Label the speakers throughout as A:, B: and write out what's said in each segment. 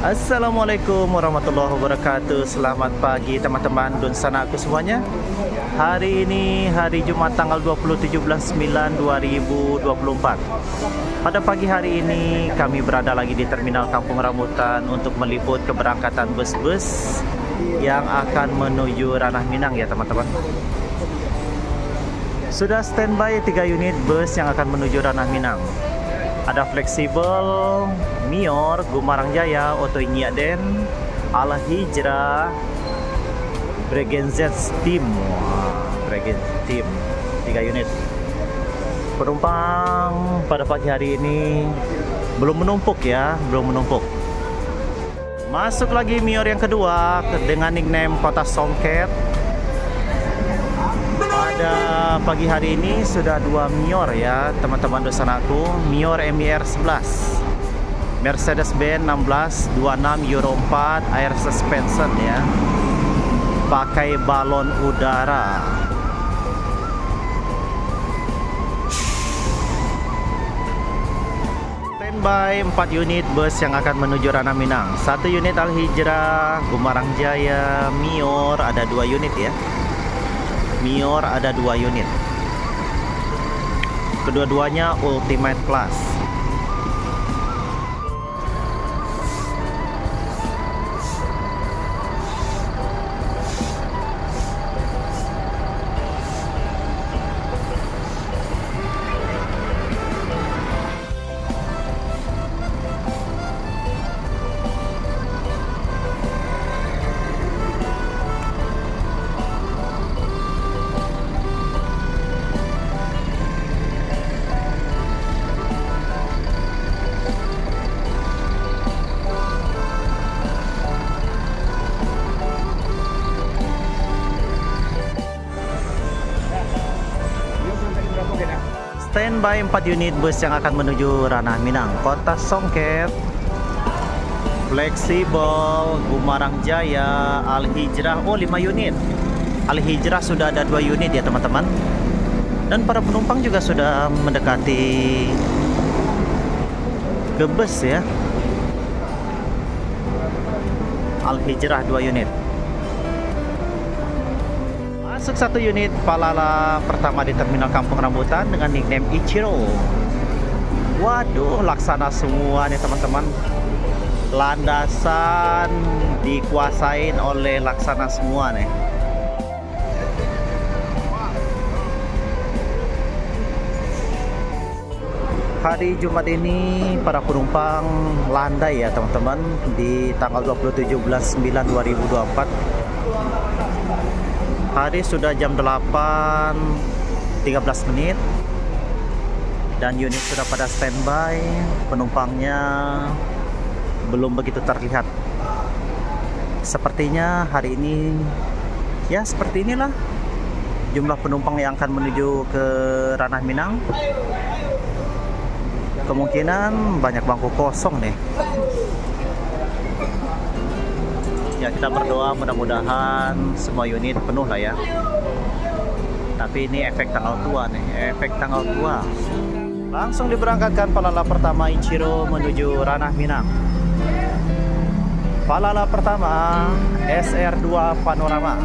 A: Assalamualaikum warahmatullahi wabarakatuh. Selamat pagi teman-teman dan sanaku semuanya. Hari ini hari Jumat tanggal 27 bulan 9 2024. Pada pagi hari ini kami berada lagi di Terminal Kampung Rambutan untuk meliput keberangkatan bus-bus yang akan menuju Ranah Minang ya teman-teman. Sudah standby 3 unit bus yang akan menuju Ranah Minang. Ada fleksibel, Mior, Gumarang Jaya, Oto Nyiaden, Al Hijrah, Bregenz Team. Bregenz Team 3 unit. Penumpang pada pagi hari ini belum menumpuk ya, belum menumpuk. Masuk lagi Mior yang kedua dengan nickname Kota Songket. Pada pagi hari ini sudah 2 Mior ya teman-teman dosen aku. Mior MIR 11, Mercedes-Benz 1626 Euro 4 air suspension ya, pakai balon udara. Standby 4 unit bus yang akan menuju Ranah Minang. 1 unit Al Hijrah, Gumarang Jaya, Mior ada 2 unit ya. Mior ada 2 unit. Kedua-duanya ultimate class. Standby 4 unit bus yang akan menuju Ranah Minang. Kota Songket, fleksibel, Gumarang Jaya, Al Hijrah. Oh 5 unit. Al Hijrah sudah ada 2 unit ya teman-teman. Dan para penumpang juga sudah mendekati ke bus ya. Al Hijrah 2 unit. Masuk 1 unit Palala pertama di Terminal Kampung Rambutan dengan nickname Ichiro. Waduh, laksana semua nih teman-teman. Landasan dikuasain oleh laksana semua nih. Hari Jumat ini para penumpang landai ya teman-teman di tanggal 27 bulan 9 2024. Hari sudah jam 8.13 menit dan unit sudah pada standby. Penumpangnya belum begitu terlihat. Sepertinya hari ini ya seperti inilah jumlah penumpang yang akan menuju ke Ranah Minang. Kemungkinan banyak bangku kosong nih. Ya kita berdoa mudah-mudahan semua unit penuh lah ya. Tapi ini efek tanggal tua nih, efek tanggal tua. Langsung diberangkatkan Palala pertama Ichiro menuju Ranah Minang. Palala pertama SR2 Panorama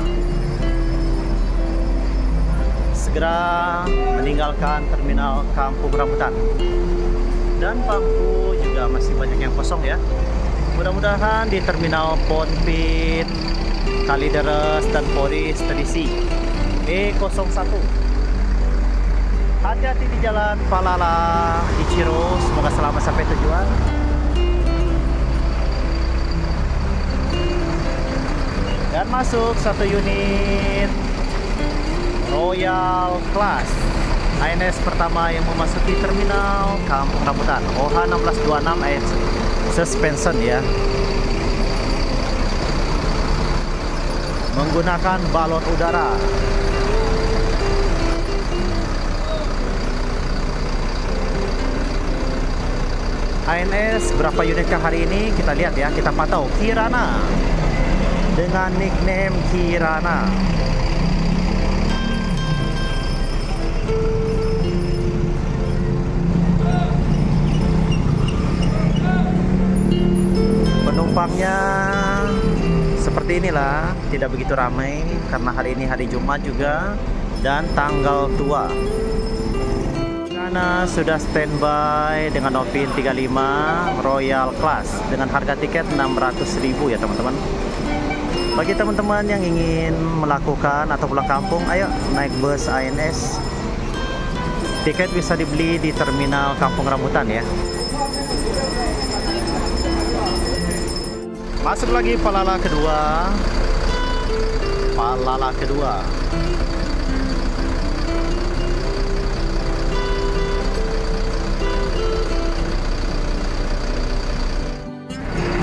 A: segera meninggalkan Terminal Kampung Rambutan. Dan bangku juga masih banyak yang kosong ya. Mudah-mudahan di Terminal Ponpin, Kalideres, dan Polis terisi E01. Hati-hati di jalan Palala Ichiro. Semoga selamat sampai tujuan. Dan masuk 1 unit Royal Class INS pertama yang memasuki Terminal Kampung Rambutan. OH1626 air suspension ya, menggunakan balon udara. ANS berapa unit kah hari ini? Kita lihat ya, kita pantau. Kirana dengan nickname Kirana. seperti inilah, tidak begitu ramai karena hari ini hari Jumat juga dan tanggal tua. Karena sudah standby dengan Novin 35 Royal Class dengan harga tiket 600.000 ya teman-teman. Bagi teman-teman yang ingin melakukan atau pulang kampung, ayo naik bus ANS. Tiket bisa dibeli di terminal Kampung Rambutan ya. Masuk lagi Palala kedua. Palala kedua.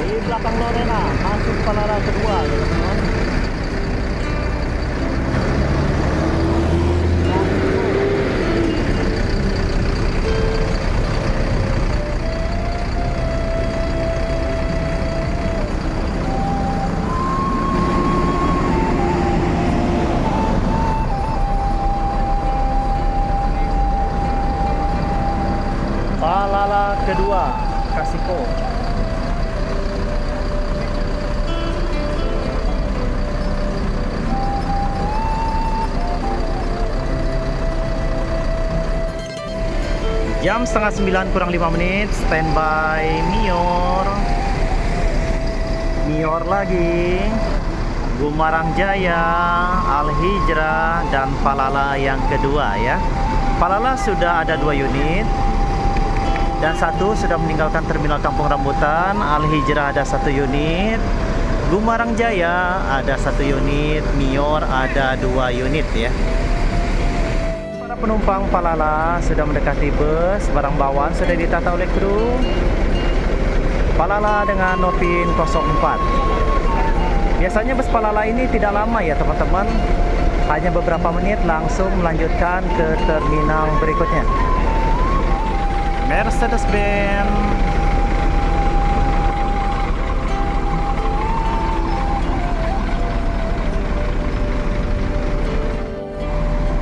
A: Di belakang Lorena, masuk Palala kedua ya teman-teman. Palala kedua, Kasiko. Jam setengah 9 kurang 5 menit, standby Mior. Mior lagi, Gumarang Jaya, Al-Hijrah, dan Palala yang kedua ya. Palala sudah ada 2 unit. Dan 1 sudah meninggalkan terminal Kampung Rambutan. Al-Hijrah ada 1 unit, Gumarang Jaya ada 1 unit, Mior ada 2 unit ya. Para penumpang Palala sudah mendekati bus, barang bawaan sudah ditata oleh kru. Palala dengan Novin 04. Biasanya bus Palala ini tidak lama ya teman-teman, hanya beberapa menit langsung melanjutkan ke terminal berikutnya. Mercedes-Benz.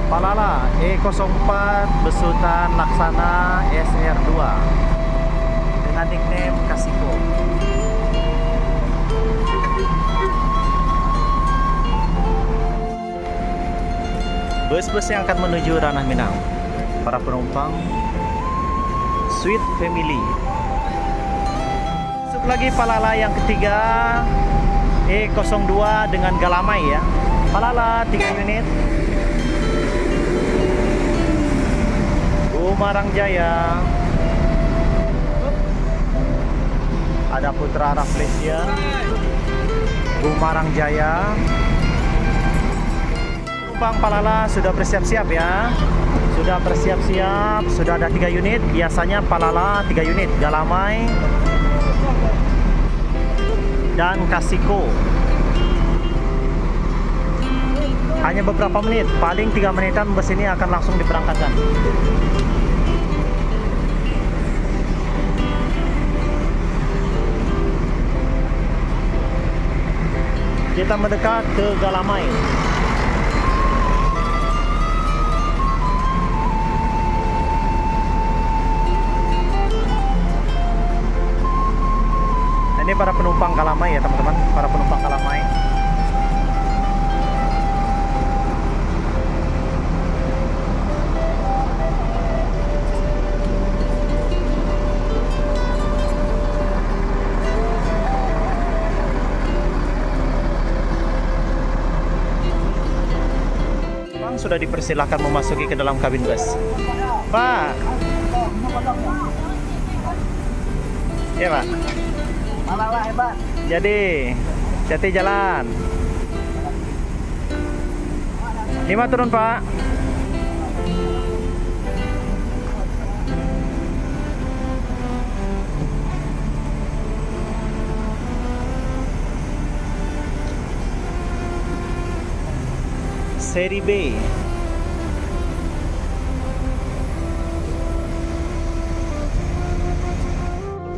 A: Palala E04 besutan Laksana SR2 dengan nickname Kasiko. Bus-bus yang akan menuju Ranah Minang. Para penumpang Sweet Family. Masuk lagi Palala yang ketiga, E02 dengan Galamai ya. Palala 3 unit. Gumarang Jaya. Ada Putra Rafflesia. Gumarang Jaya. Penumpang Palala sudah bersiap-siap ya. Sudah bersiap-siap, sudah ada 3 unit. Biasanya Palala 3 unit, Galamai dan Kasiko. Hanya beberapa menit, paling 3 menitan bus ini akan langsung diberangkatkan. Kita mendekat ke Galamai. Ini para penumpang Galamai ya teman-teman, para penumpang Galamai. Bang sudah dipersilakan memasuki ke dalam kabin bus. Pak. Iya Pak.
B: Palala hebat.
A: Jadi, jati jalan. 5 turun Pak. Seri B.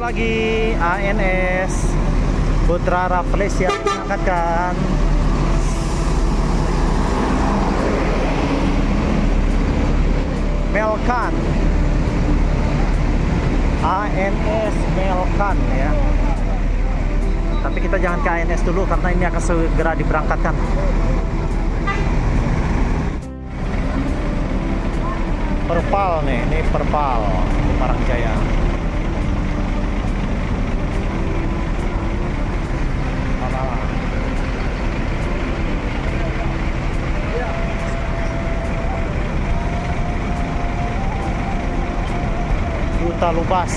A: Lagi ANS Putra Rafflesia mengangkatkan. Melkan ANS Melkan ya. Tapi kita jangan ke ANS dulu karena ini akan segera diberangkatkan. Perpal nih, ini Perpal Gumarang Jaya. Duta Lubas.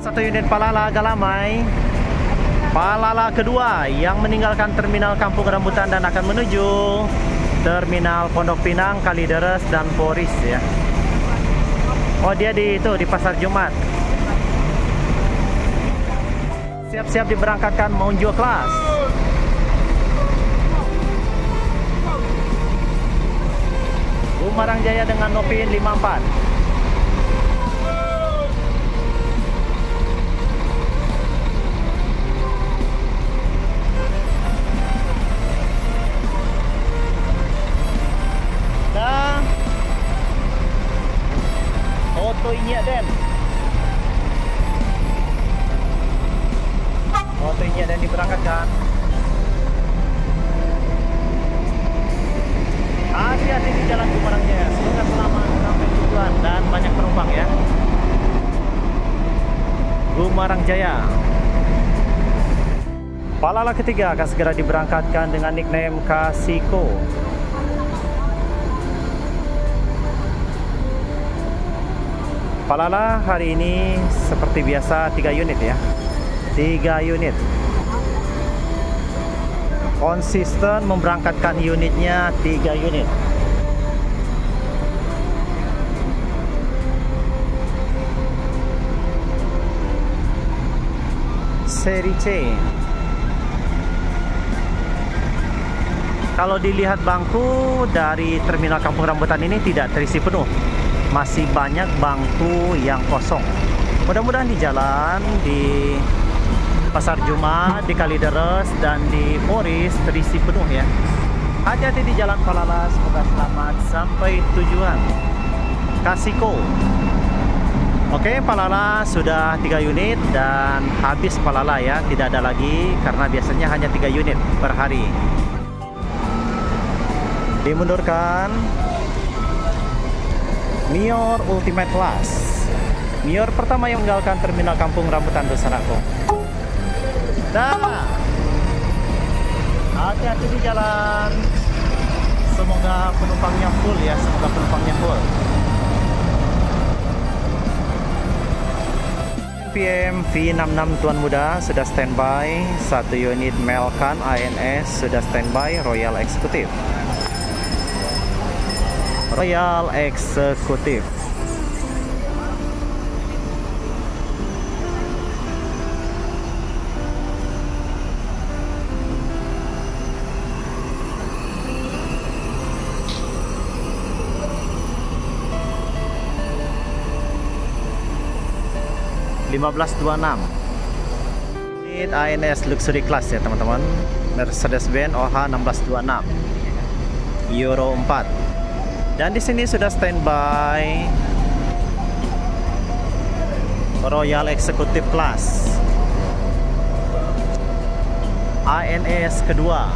A: Satu unit Palala Galamai. Palala kedua yang meninggalkan terminal Kampung Rambutan dan akan menuju terminal Pondok Pinang, Kalideres dan Poris ya. Oh, dia di Pasar Jumat. Siap-siap diberangkatkan menuju kelas. Gumarang Jaya dengan Nopin 54. Dah. Oto Inyak Den. Oto Inyak Den diberangkatkan. Hati-hati di jalan Gumarang Jaya. Semoga selamat sampai tujuan dan banyak penumpang ya. Gumarang Jaya. Palala ketiga akan segera diberangkatkan dengan nickname Kasiko. Palala hari ini seperti biasa 3 unit ya. 3 unit. Konsisten memberangkatkan unitnya 3 unit. Seri C. Kalau dilihat bangku dari terminal Kampung Rambutan ini tidak terisi penuh. Masih banyak bangku yang kosong. Mudah-mudahan di jalan, di Pasar Jumat, di Kalideres, dan di Poris terisi penuh ya. Hati-hati di jalan Palala, semoga selamat sampai tujuan. Kasiko. Oke, Palala sudah 3 unit dan habis Palala ya. Tidak ada lagi karena biasanya hanya 3 unit per hari. Dimundurkan. Mior Ultimate Class. Mior pertama yang meninggalkan terminal Kampung Rambutan Dosanaku. Dah. Hati-hati di jalan. Semoga penumpangnya full ya. Semoga penumpangnya full. PM V66 Tuan Muda sudah standby. 1 unit Melkan ANS sudah standby. Royal Executive. Royal Executive. (1526) Ini ANS Luxury Class ya teman-teman. Mercedes-Benz OH 1626 Euro 4. Dan di sini sudah standby Royal Executive Class ANS kedua.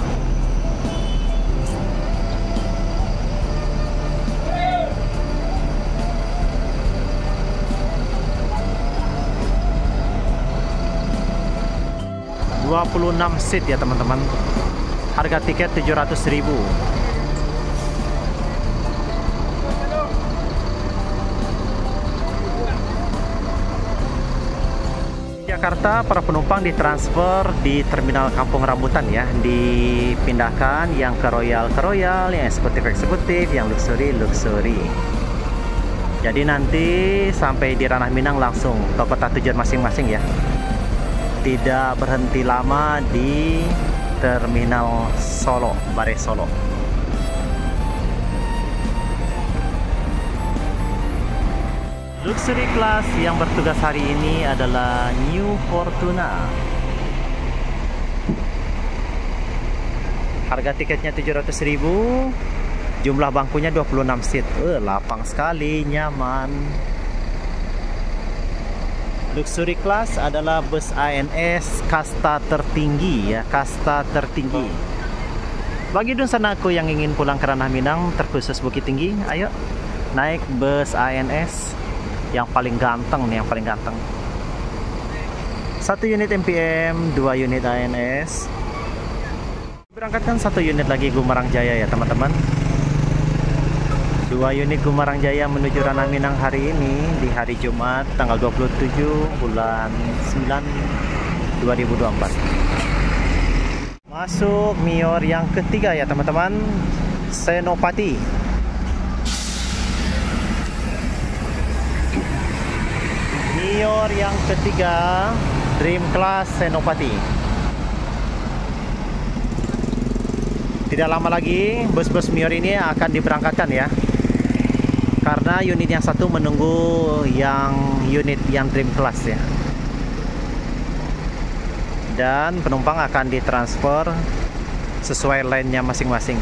A: (26 seat ya teman-teman. Harga tiket 700.000. Jakarta, para penumpang ditransfer di terminal Kampung Rambutan ya, dipindahkan yang ke Royal, yang eksekutif, yang luxury. Jadi nanti sampai di Ranah Minang langsung ke kota tujuan masing-masing ya. Tidak berhenti lama di terminal Solo, Bare Solo. Luxury class yang bertugas hari ini adalah New Fortuna. Harga tiketnya 700.000. Jumlah bangkunya 26 seat. Lapang sekali, nyaman. Luxury class adalah bus ANS kasta tertinggi ya, kasta tertinggi. Bagi dunsanaku yang ingin pulang ke Ranah Minang terkhusus Bukit Tinggi, ayo naik bus ANS yang paling ganteng nih, yang paling ganteng. 1 unit MPM, 2 unit ANS. Berangkatkan 1 unit lagi Gumarang Jaya ya teman-teman. 2 unit Gumarang Jaya menuju Ranah Minang hari ini di hari Jumat tanggal 27 bulan 9 2024. Masuk Mior yang ketiga ya teman-teman, Senopati. Mior yang ketiga, Dream Class Senopati. Tidak lama lagi bus-bus Mior ini akan diberangkatkan ya. Karena unit yang satu menunggu yang unit yang Dream Class ya. Dan penumpang akan ditransfer sesuai line-nya masing-masing.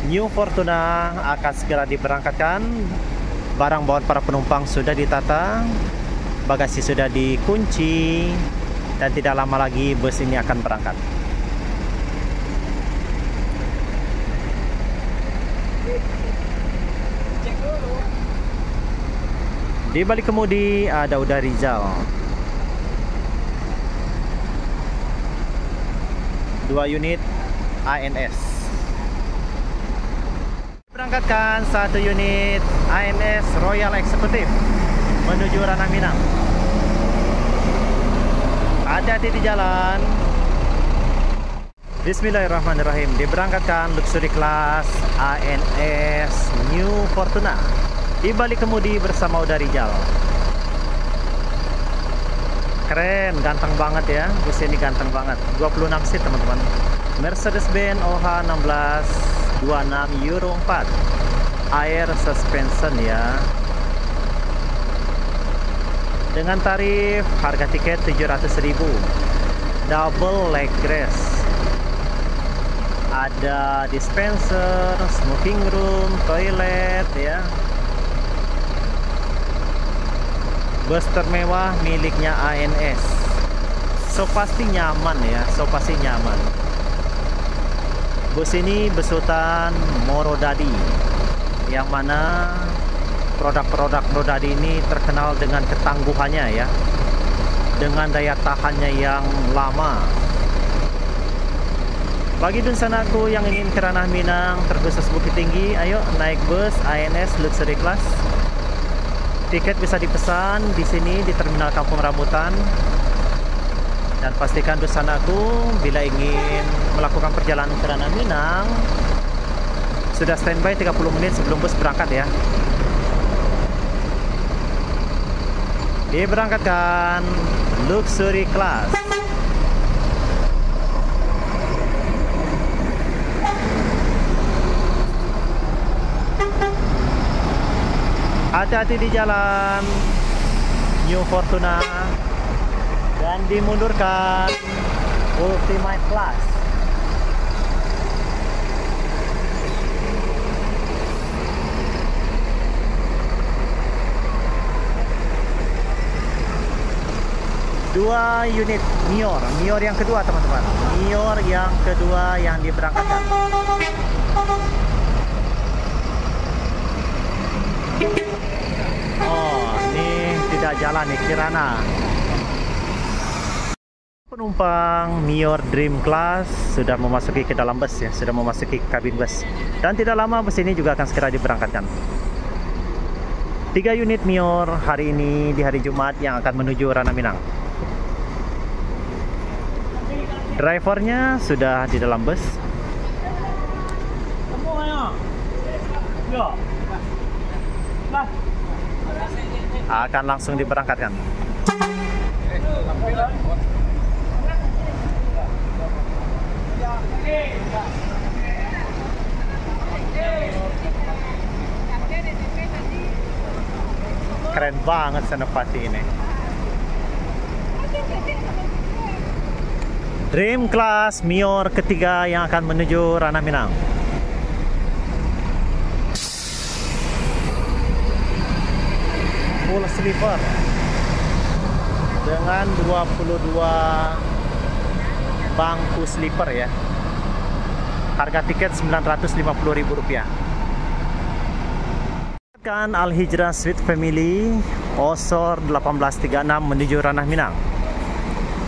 A: New Fortuna akan segera diberangkatkan. Barang bawaan para penumpang sudah ditata, bagasi sudah dikunci, dan tidak lama lagi bus ini akan berangkat. Di balik kemudi ada Uda Rizal. 2 unit ANS. Berangkatkan 1 unit ANS Royal Executive menuju Ranah Minang. Hati-hati di jalan. Bismillahirrahmanirrahim. Diberangkatkan luxury class ANS New Fortuna. Di balik kemudi bersama Uda Rizal. Keren, ganteng banget ya. Bus ini ganteng banget. 26 seat teman-teman. Mercedes-Benz OH 1626 Euro 4. Air suspension ya. Dengan tarif harga tiket 700.000. Double leg rest. Ada dispenser, smoking room, toilet ya. Bus termewah miliknya ANS. So pasti nyaman ya, so pasti nyaman. Bus ini besutan Morodadi, yang mana produk-produk Morodadi ini terkenal dengan ketangguhannya ya, dengan daya tahannya yang lama. Bagi dunsanaku yang ingin ke Ranah Minang terkhusus Bukit Tinggi, ayo naik bus ANS Luxury Class. Tiket bisa dipesan di sini di Terminal Kampung Rambutan. Dan pastikan dunsanaku bila ingin melakukan perjalanan ke Ranah Minang sudah standby 30 menit sebelum bus berangkat ya. Diberangkatkan Luxury Class. Hati-hati di jalan. New Fortuna. Dan dimundurkan Ultimate Class. Dua unit Mior yang kedua teman-teman. Mior yang kedua yang diberangkatkan. Oh, ini tidak jalan nih Kirana. Penumpang Mior Dream Class sudah memasuki ke dalam bus ya, sudah memasuki kabin bus. Dan tidak lama bus ini juga akan segera diberangkatkan. 3 unit Mior hari ini di hari Jumat yang akan menuju Ranah Minang. Drivernya sudah di dalam bus. Akan langsung diberangkatkan. Keren banget Senopati ini. Dream Class Mior ketiga yang akan menuju Ranah Minang. Full sleeper dengan 22 bangku sleeper ya. Harga tiket Rp950.000. Kan Al Hijrah Suite Family Osor 1836 menuju Ranah Minang.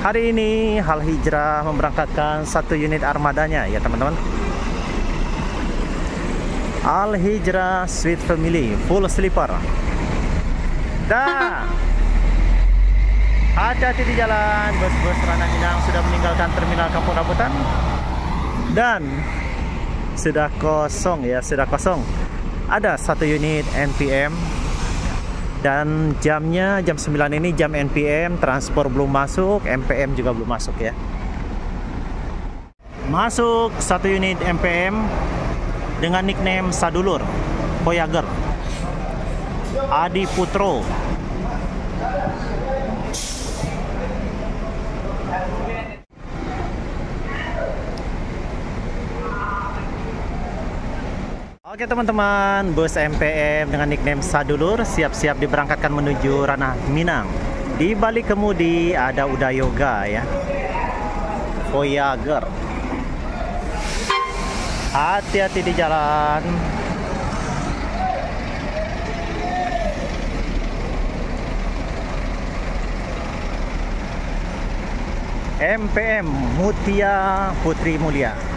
A: Hari ini Al Hijrah memberangkatkan satu unit armadanya ya teman-teman. Al Hijrah Suite Family full sleeper. Dah. Hati-hati di jalan, bus-bus Ranah Minang sudah meninggalkan terminal Kampung Rambutan dan sudah kosong ya, sudah kosong. Ada satu unit NPM. Dan jamnya jam 9 ini jam NPM, transport belum masuk, MPM juga belum masuk ya. Masuk satu unit MPM dengan nickname Sadulur, Voyager, Adi Putro. Oke teman-teman, bus MPM dengan nickname Sadulur siap-siap diberangkatkan menuju Ranah Minang. Di balik kemudi ada Uda Yoga ya, Voyager. Hati-hati di jalan. MPM Mutia Putri Mulia.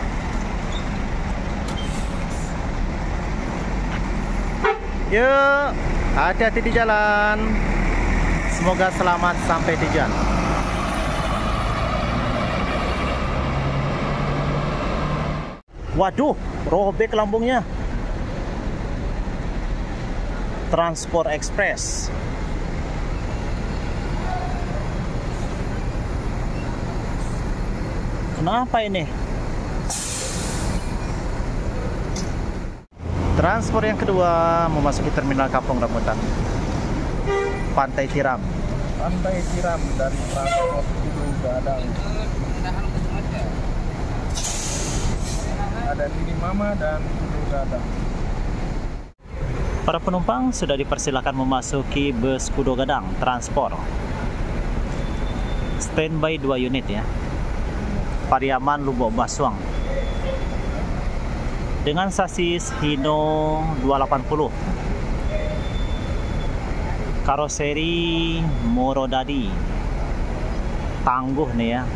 A: Yuk, hati-hati di jalan. Semoga selamat sampai tujuan. Waduh, robek lambungnya. Transport Express. Kenapa ini? Transport yang kedua memasuki terminal Kampung Rambutan. Pantai Tiram.
B: Pantai Tiram dari transport Kudu Gadang. Ada Nini Mama dan Kudu Gadang.
A: Para penumpang sudah dipersilakan memasuki bus Kudu Gadang Transport. Standby 2 unit ya. Pariaman Lubuk Basuang. Dengan sasis Hino 280, karoseri Morodadi, tangguh nih ya,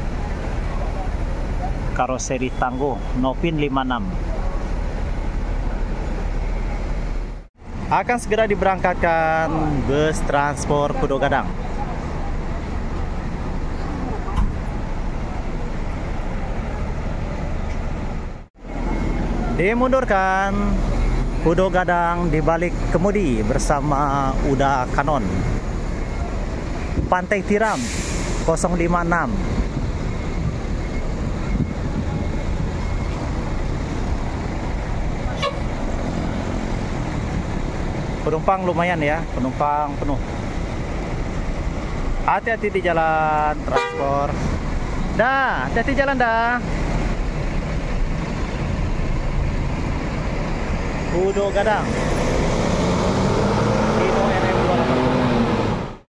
A: karoseri tangguh, Nopin 56. Akan segera diberangkatkan bus transport Kudu Gadang. Dimundurkan, Kudu Gadang di balik kemudi bersama Uda Kanon. Pantai Tiram 056. Penumpang lumayan ya, penumpang penuh. Hati-hati di jalan transport. Dah, hati-hati jalan dah. Kudu Gadang.